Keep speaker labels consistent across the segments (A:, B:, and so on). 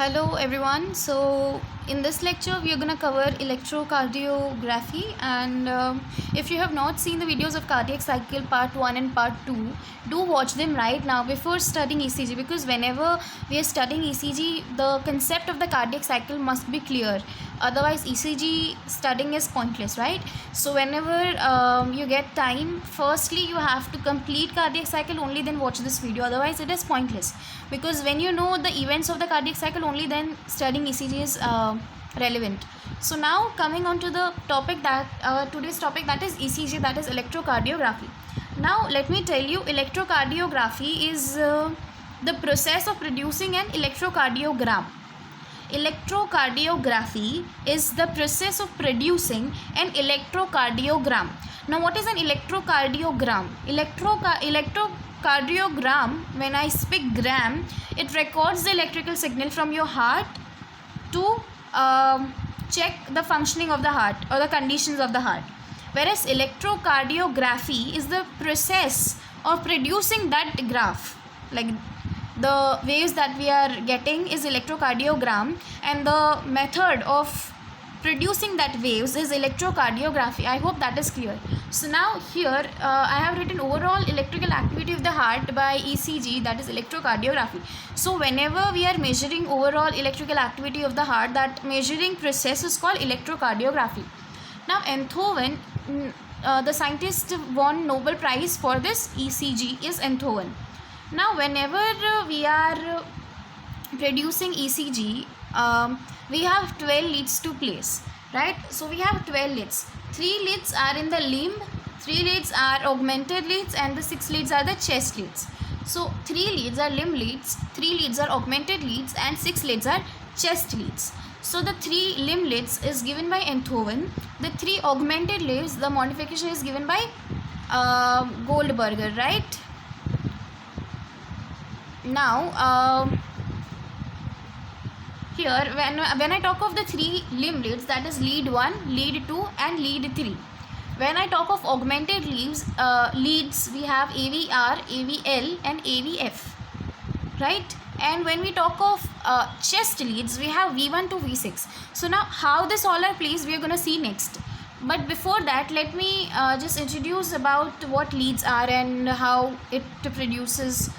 A: Hello everyone. So in this lecture we are going to cover electrocardiography, and if you have not seen the videos of cardiac cycle part 1 and part 2, do watch them right now before studying ECG, because whenever we are studying ECG, the concept of the cardiac cycle must be clear. Otherwise ECG studying is pointless, right? So whenever you get time, firstly you have to complete cardiac cycle, only then watch this video. Otherwise it is pointless, because when you know the events of the cardiac cycle, only then studying ECG is relevant. So now coming on to the topic that today's topic, that is ECG, that is electrocardiography. Now let me tell you, electrocardiography is the process of producing an electrocardiogram. Electrocardiography is the process of producing an electrocardiogram. Now what is an electrocardiogram? Electrocardiogram, when I speak gram, it records the electrical signal from your heart to check the functioning of the heart or the conditions of the heart. Whereas electrocardiography is the process of producing that graph, like the waves that we are getting is electrocardiogram, and the method of producing that waves is electrocardiography. I hope that is clear. So now here I have written overall electrical activity of the heart by ECG, that is electrocardiography. So whenever we are measuring overall electrical activity of the heart, that measuring process is called electrocardiography. Now Enthoven, the scientist won Nobel Prize for this ECG is Enthoven. Now whenever we are producing ECG, we have 12 leads to place, right? So we have 12 leads. 3 leads are in the limb, 3 leads are augmented leads, and the 6 leads are the chest leads. So 3 leads are limb leads, 3 leads are augmented leads, and 6 leads are chest leads. So the 3 limb leads is given by Enthoven. The 3 augmented leads, the modification is given by Goldberger, right? Now here when I talk of the 3 limb leads, that is lead 1, lead 2, and lead 3. When I talk of augmented leads, we have AVR, AVL, and AVF, right? And when we talk of chest leads, we have V1 to V6. So now how this all are placed, we are going to see next. But before that, let me just introduce about what leads are and how it produces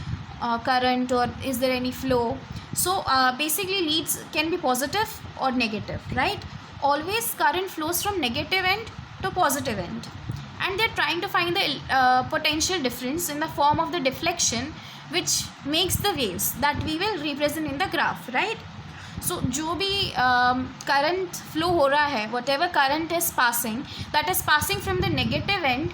A: current, or is there any flow. So basically leads can be positive or negative, right? Always current flows from negative end to positive end, and they're trying to find the potential difference in the form of the deflection, which makes the waves that we will represent in the graph, right? So जो भी current flow हो रहा है, whatever current is passing, that is passing from the negative end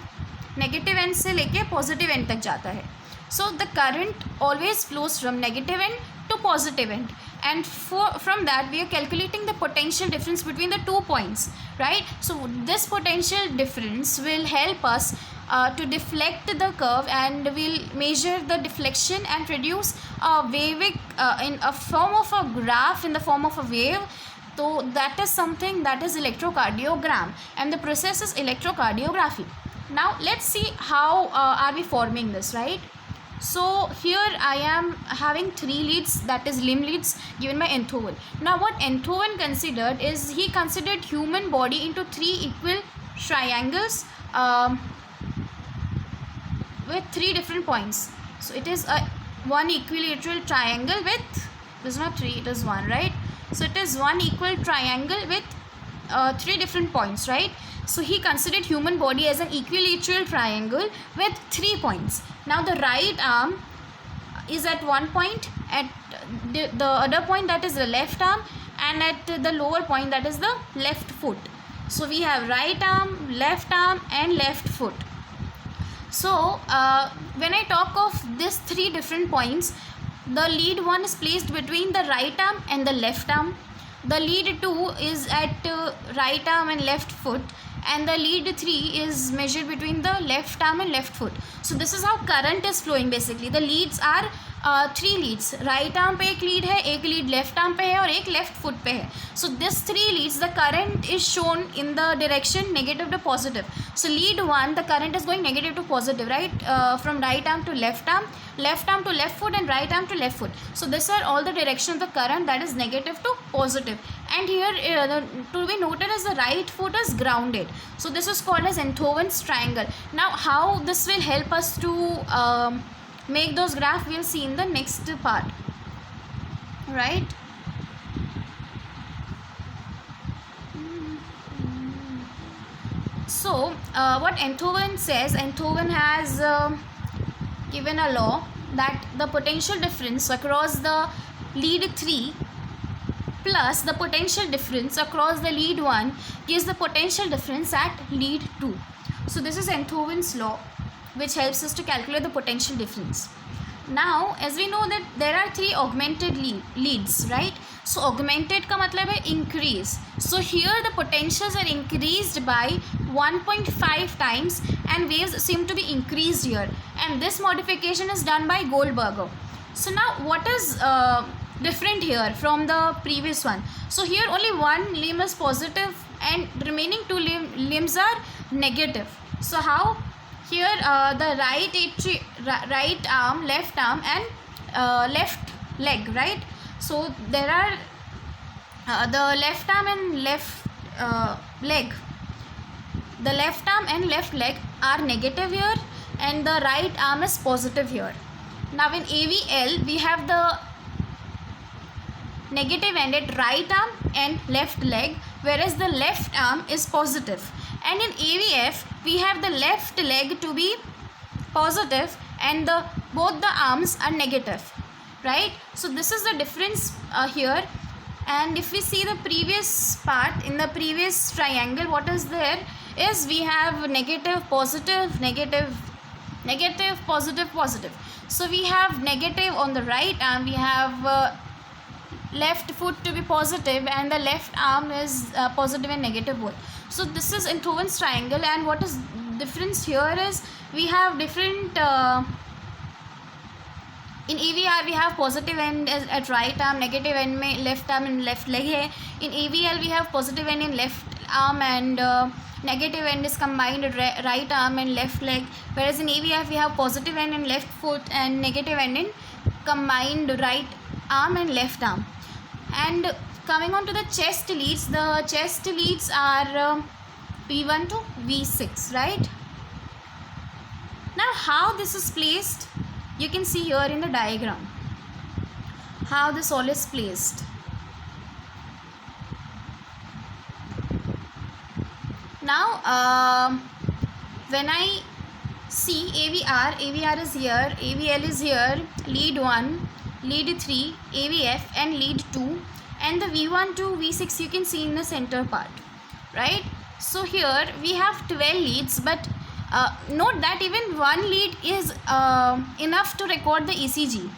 A: से लेके positive end तक जाता है. So the current always flows from negative end to positive end, and from that we are calculating the potential difference between the 2 points, right? So this potential difference will help us to deflect the curve, and we'll measure the deflection and produce a wave in a form of a graph, in the form of a wave. So that is something that is electrocardiogram, and the process is electrocardiography. Now let's see how are we forming this, right? So here I am having 3 leads, that is limb leads, given by Enthoven. Now what Enthoven considered is, he considered human body into 3 equal triangles with 3 different points. So it is a one equilateral triangle with, it is not 3, it is 1, right? So it is one equal triangle with 3 different points, right? So he considered human body as an equilateral triangle with 3 points. Now the right arm is at one point, at the other point that is the left arm, and at the lower point that is the left foot. So we have right arm, and left foot. So when I talk of these 3 different points, the lead 1 is placed between the right arm and the left arm. The lead 2 is at right arm and left foot, and the lead 3 is measured between the left arm and left foot. So this is how current is flowing basically. The leads are 3 leads. Right arm पे एक lead है, एक lead left arm पे है और एक left foot पे है. So this 3 leads, the current is shown in the direction negative to positive. So lead 1, the current is going negative to positive, right? From right arm to left arm to left foot, and right arm to left foot. So these are all the direction of the current, that is negative to positive. And here to be noted as the right foot is grounded. So this is called as Enthoven's triangle. Now how this will help us to make those graphs, we'll see in the next part, right? So what Enthoven says, Enthoven has given a law that the potential difference across the lead 3 plus the potential difference across the lead 1 gives the potential difference at lead 2. So this is Enthoven's law, which helps us to calculate the potential difference. Now as we know that there are 3 augmented leads, right? So augmented का मतलब है increase. So here the potentials are increased by 1.5 times and waves seem to be increased here, and this modification is done by Goldberger. So now what is different here from the previous one? So here only one limb is positive and remaining 2 limbs are negative. So how? Here the right arm, left arm and left leg, right? So there are the left arm and left leg. The left arm and left leg are negative here, and the right arm is positive here. Now in AVL we have the negative end at right arm and left leg, whereas the left arm is positive. And in AVF we have the left leg to be positive and both the arms are negative, right? So this is the difference here. And if we see the previous part, in the previous triangle, what is there is we have negative, positive, negative, negative, positive, positive. So we have negative on the right arm, we have left foot to be positive, and the left arm is positive and negative both. So this is Enthoven's triangle, and what is difference here is we have different in AVR we have positive end at right arm, negative end में left arm and left leg है. In AVL we have positive end in left arm and negative end is combined at right arm and left leg, whereas in AVF we have positive end in left foot and negative end in combined right arm and left arm. And coming on to the chest leads, the chest leads are V1 to V6, right? Now how this is placed, you can see here in the diagram how this all is placed. Now when I see AVR is here, AVL is here, lead 1, lead 3, AVF and lead 2, and the V1 to V6 you can see in the center part, right? So here we have 12 leads, but note that even one lead is enough to record the ECG,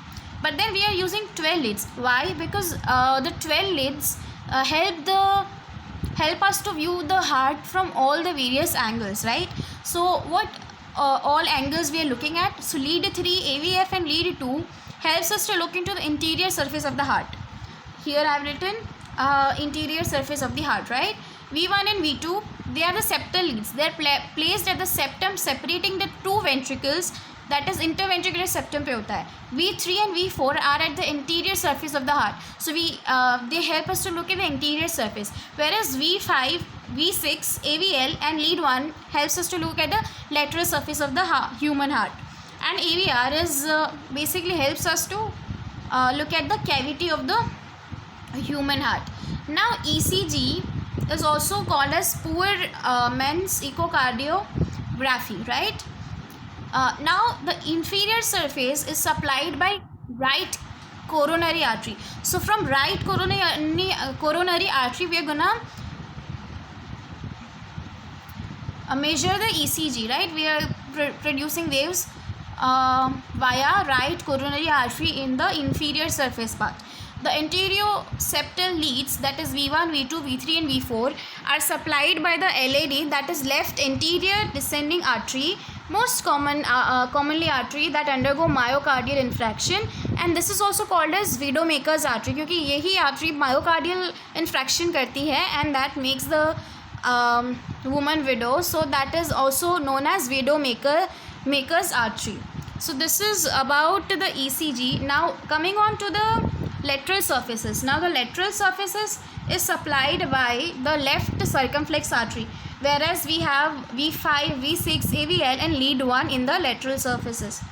A: but then we are using 12 leads. Why? Because the 12 leads help us to view the heart from all the various angles, right? So what all angles we are looking at? So lead 3, AVF and lead 2 helps us to look into the interior surface of the heart. Here I have written interior surface of the heart, right? V1 and V2, they are the septal leads. They are placed at the septum separating the two ventricles, that is interventricular septum पे होता है. V3 and V4 are at the interior surface of the heart. So they help us to look at the interior surface. Whereas V5, V6, AVL and lead 1 helps us to look at the lateral surface of the human heart. And AVR is basically helps us to look at the cavity of the human heart. Now ECG is also called as poor man's echocardiography, right? Now the inferior surface is supplied by right coronary artery. So from right coronary artery we are gonna measure the ECG, right? We are producing waves via right coronary artery in the inferior surface part. the anterior-septal leads, that is V1, V2, V3 and V4, are supplied by the LAD, that is left anterior descending artery, most commonly artery that undergo myocardial infarction, and this is also called as widowmaker's artery, क्योंकि यही artery myocardial infarction करती है and that makes the woman widow, so that is also known as widowmaker's artery. So this is about the ECG. Now coming on to the lateral surfaces. Now the lateral surfaces is supplied by the left circumflex artery, whereas we have V5, V6, AVL and lead 1 in the lateral surfaces.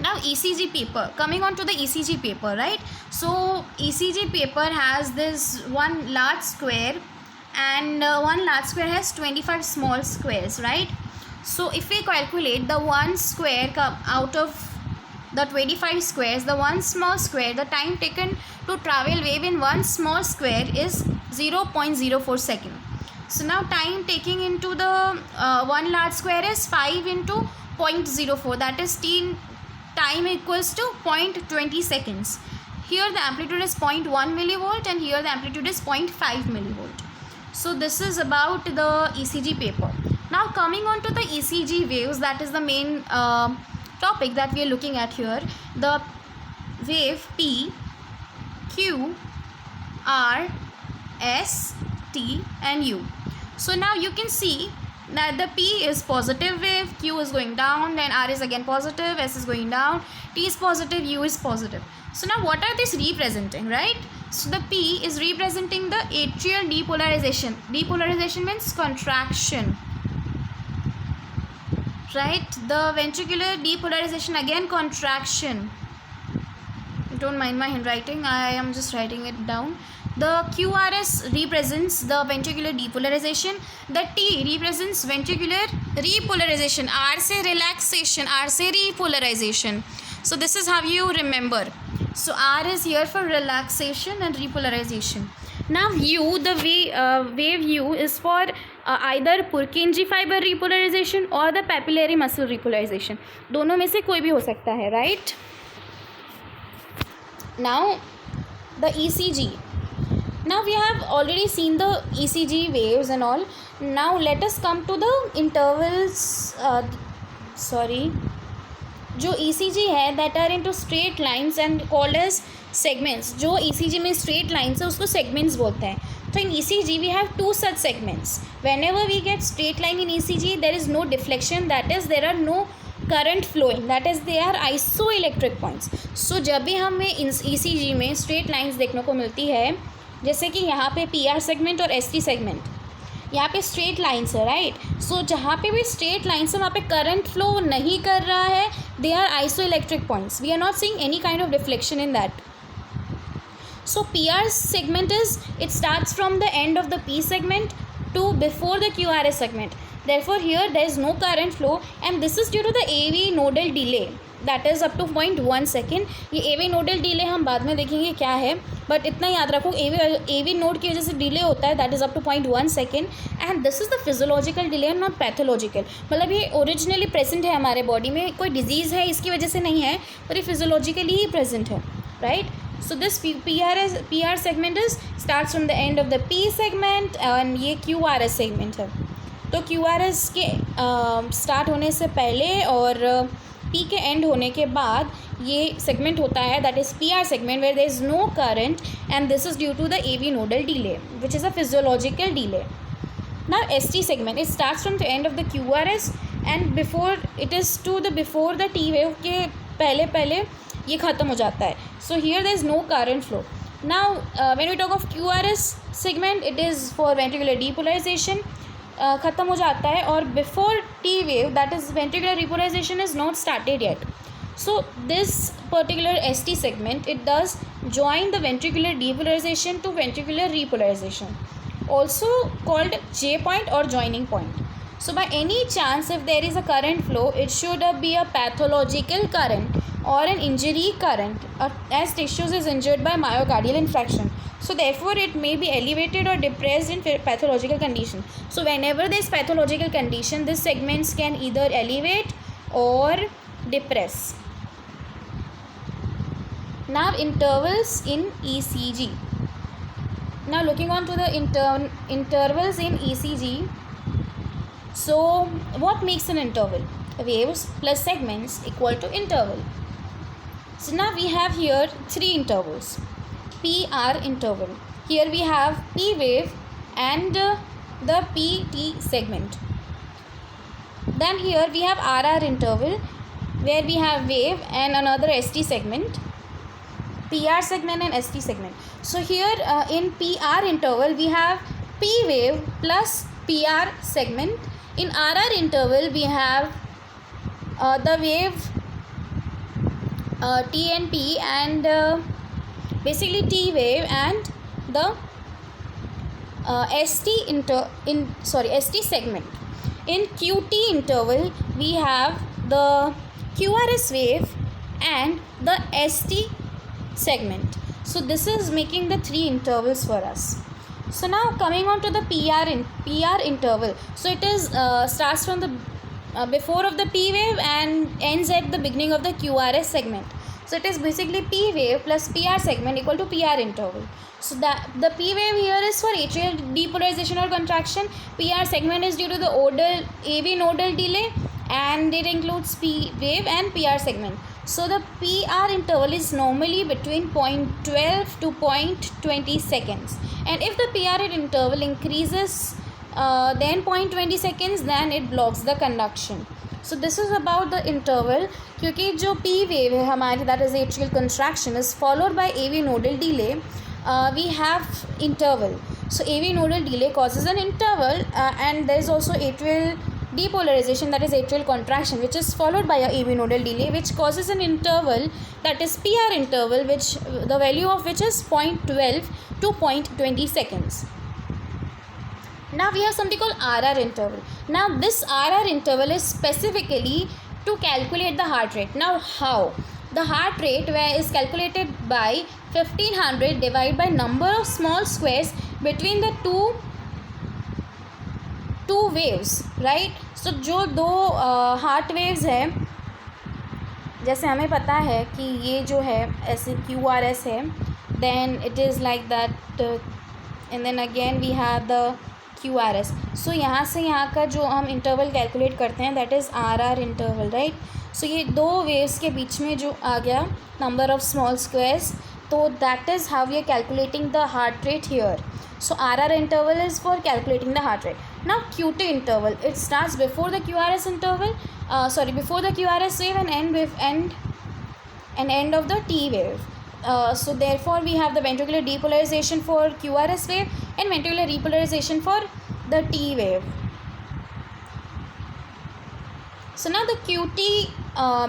A: Now ECG paper, coming on to the ECG paper, right? So ECG paper has this one large square, and one large square has 25 small squares, right? So if we calculate the one square out of the 25 squares, the one small square, the time taken to travel wave in one small square is 0.04 second. So now time taking into the one large square is 5 into 0.04, that is time equals to 0.20 seconds. Here the amplitude is 0.1 millivolt and here the amplitude is 0.5 millivolt. So this is about the ECG paper. Now coming on to the ECG waves, that is the main topic that we are looking at here. The wave P, Q, R, S, T and U. So now you can see that the P is positive wave, Q is going down, then R is again positive, S is going down, T is positive, U is positive. So now what are these representing, right? So the P is representing the atrial depolarization. Depolarization means contraction, right? The ventricular depolarization, again contraction. Don't mind my handwriting, I am just writing it down. The QRS represents the ventricular depolarization. The T represents ventricular repolarization. R say relaxation, R say repolarization. So this is how you remember. So R is here for relaxation and repolarization. Now U, the wave U is for either Purkinje fiber repolarization or the papillary muscle repolarization. दोनों में से कोई भी हो सकता है, right? Now the ECG. Now we have already seen the ECG waves and all. Now let us come to the intervals. जो ECG है that are into straight lines and called as segments. जो ECG में straight lines है उसको segments बोलते हैं. So in ECG we have two such segments. Whenever we get straight line in ECG, there is no deflection, that is there are no current flowing, that is they are isoelectric points. So जब भी हमें ECG में straight lines देखने को मिलती है, जैसे कि यहाँ पे PR सेगमेंट और ST सेगमेंट, यहाँ पे स्ट्रेट लाइन्स है, राइट? सो जहाँ पे भी स्ट्रेट लाइन्स है वहाँ पे करंट फ्लो नहीं कर रहा है, they are iso electric points, we are not seeing any kind of reflection in that. So PR segment is, it starts from the end of the P segment to before the QRS segment. Therefore here there is no current flow and this is due to the AV nodal delay, that is up to 0.1 second. ये AV nodal delay हम बाद में देखेंगे क्या है, but इतना याद रखो AV node की वजह से डिले होता है, that is up to 0.1 second and this is the physiological delay and not pathological. मतलब ये ओरिजिनली प्रेजेंट है हमारे बॉडी में, कोई डिजीज़ है इसकी वजह से नहीं है, पर ये फिजियोलॉजिकली ही प्रेजेंट है, right? So this PR segment is starts from the end of the P segment and ये QRS segment है. तो QRS के स्टार्ट होने से पहले और P के एंड होने के बाद ये segment होता है, that is PR segment where there is no current and this is due to the AV nodal delay which is a physiological delay. Now ST segment, it starts from the end of the QRS and before it is to the before the T wave के पहले ये ख़त्म हो जाता है. So here there is no current flow. Now when we talk of QRS segment, it is for ventricular depolarization, ख़त्म हो जाता है, और before T wave, that is ventricular repolarization is not started yet. So this particular ST segment, it does join the ventricular depolarization to ventricular repolarization, also called J point or joining point. So by any chance if there is a current flow, it should be a pathological current or an injury current, as tissues is injured by myocardial infarction. So therefore it may be elevated or depressed in pathological condition. So whenever there is pathological condition, these segments can either elevate or depress. Now intervals in ECG. Now looking on to the intervals in ECG. So what makes an interval? Waves plus segments equal to interval. So now we have here three intervals. PR interval. Here we have P wave and the PT segment. Then here we have RR interval where we have wave and another ST segment. PR segment and ST segment. So here in PR interval we have P wave plus PR segment. In RR interval we have the wave T and P and basically T wave and the ST segment. In QT interval we have the QRS wave and the ST segment. So this is making the three intervals for us. So now coming on to the PR interval. So it is starts from the before of the P wave and ends at the beginning of the QRS segment. So it is basically P wave plus PR segment equal to PR interval. So that the P wave here is for atrial depolarization or contraction. PR segment is due to the AV nodal delay, and it includes P wave and PR segment. So the PR interval is normally between 0.12 to 0.20 seconds. And if the PR interval increases then 0.20 seconds, then it blocks the conduction. So this is about the interval. क्योंकि जो P wave है हमारी, that is atrial contraction, is followed by AV nodal delay, we have interval. So AV nodal delay causes an interval, and there is also atrial depolarization, that is atrial contraction, which is followed by a AV nodal delay, which causes an interval, that is PR interval, which the value of which is 0.12 to 0.20 seconds. Now we have something called RR interval. Now this RR interval is specifically to calculate the heart rate. Now how? The heart rate is calculated by 1500 divided by number of small squares between the two waves, right? So जो दो heart waves है, जैसे हमें पता है कि ये जो है ऐसे QRS है, then it is like that, and then again we have the QRS. So यहाँ से यहाँ का जो हम इंटरवल कैलकुलेट करते हैं, that is RR interval, right? So ये दो वेव्स के बीच में जो आ गया नंबर ऑफ स्मॉल स्क्वेयर्स, तो that is how we are calculating the heart rate here. So RR interval is for calculating the heart rate. Now QT interval, it starts before the QRS interval, before the QRS wave and end of the T wave. So therefore we have the ventricular depolarization for QRS wave and ventricular repolarization for the T wave. So now the QT,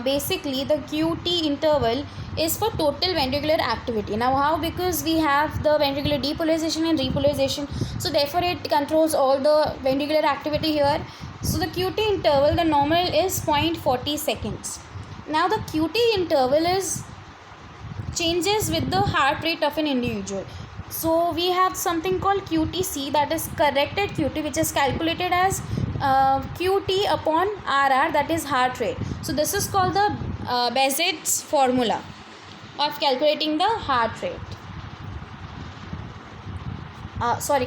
A: basically the QT interval is for total ventricular activity. Now how? Because we have the ventricular depolarization and repolarization, so therefore it controls all the ventricular activity here. So the QT interval, the normal is 0.40 seconds. Now the QT interval is changes with the heart rate of an individual. So we have something called QTC, that is corrected QT, which is calculated as QT upon RR, that is heart rate. So this is called the Bézé's formula of calculating the heart rate.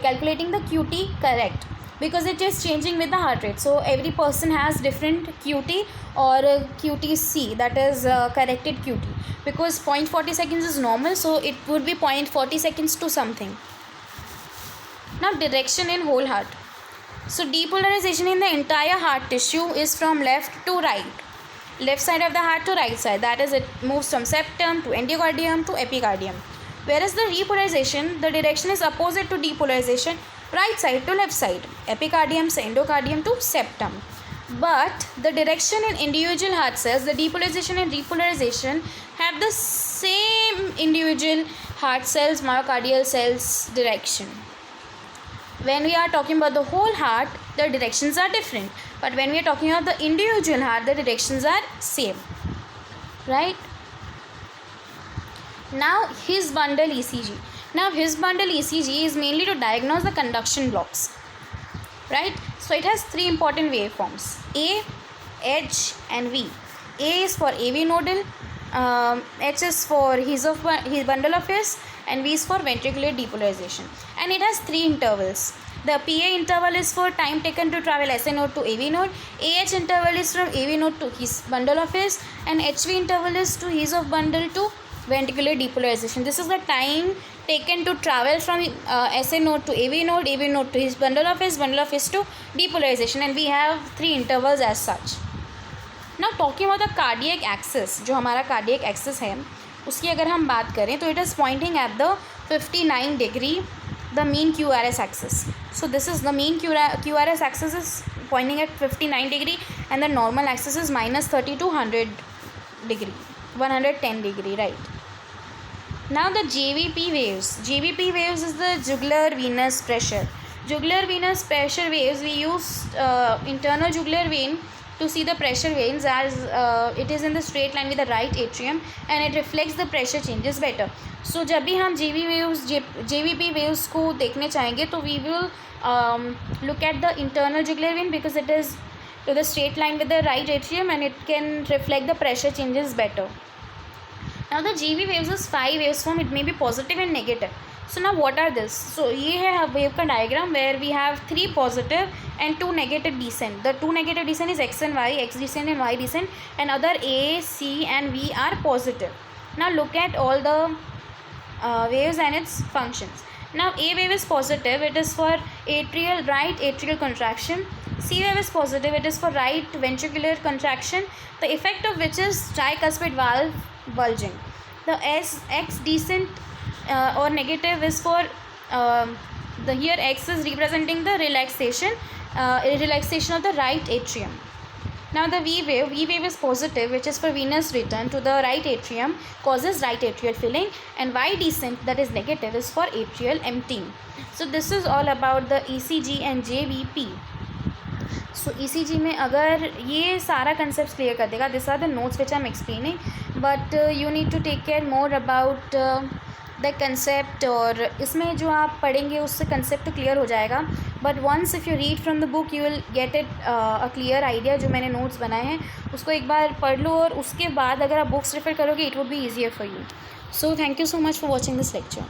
A: Calculating the QT correct, because it is changing with the heart rate. So every person has different QT or QTC, that is corrected QT, because 0.40 seconds is normal, so it would be 0.40 seconds to something. Now direction in whole heart. So depolarization in the entire heart tissue is from left to right, left side of the heart to right side, that is it moves from septum to endocardium to epicardium. Whereas the repolarization, the direction is opposite to depolarization, right side to left side, epicardium से endocardium to septum. But the direction in individual heart cells, the depolarization and repolarization have the same individual heart cells, myocardial cells direction. When we are talking about the whole heart, the directions are different. But when we are talking about the individual heart, the directions are same. Right? Now His bundle ECG. Now His bundle ECG is mainly to diagnose the conduction blocks. Right? So it has three important waveforms: A, H and V. A is for AV nodal, H is for his bundle of his, and V is for ventricular depolarization. And it has 3 intervals. The PA interval is for time taken to travel SA node to AV node. AH interval is from AV node to his bundle of his, and HV interval is to his of bundle to ventricular depolarization. This is the time taken to travel from SA node to AV node to his bundle of his to depolarization, and we have 3 intervals as such. Now talking about the cardiac axis, जो हमारा cardiac axis है उसकी अगर हम बात करें तो it is pointing at the 59 degree, the mean QRS axis. So this is the mean QRS axis is pointing at 59 degree, and the normal axis is -30 to 100 degree, 110 degree, right? Now the JVP waves. JVP waves is the jugular venous pressure. Jugular venous pressure waves, we use internal jugular vein to see the pressure waves, as it is in the straight line with the right atrium and it reflects the pressure changes better. So जब भी हम JVP waves को देखने चाहेंगे तो we will look at the internal jugular vein because it is to the straight line with the right atrium and it can reflect the pressure changes better. Now the JV waves is 5 waves form. It may be positive and negative. So now what are this? So ये है wave का diagram where we have 3 positive and 2 negative descent. The 2 negative descent is x and y, x descent and y descent, and other A, C and V are positive. Now look at all the waves and its functions. Now A wave is positive, it is for right atrial contraction. C wave is positive, it is for right ventricular contraction, the effect of which is tricuspid valve bulging. The X descent or negative is for here X is representing the relaxation of the right atrium. Now the V wave is positive, which is for venous return to the right atrium, causes right atrial filling, and Y descent, that is negative, is for atrial emptying. So this is all about the ECG and JVP. So ECG में अगर ये सारा concepts clear कर देगा, these are the notes which I am explaining, but you need to take care more about the concept, और इसमें जो आप पढ़ेंगे उससे concept तो clear हो जाएगा, but once if you read from the book you will get it a clear idea. जो मैंने notes बनाए हैं उसको एक बार पढ़ लो और उसके बाद अगर आप books refer करोगे it would be easier for you. So thank you so much for watching this lecture.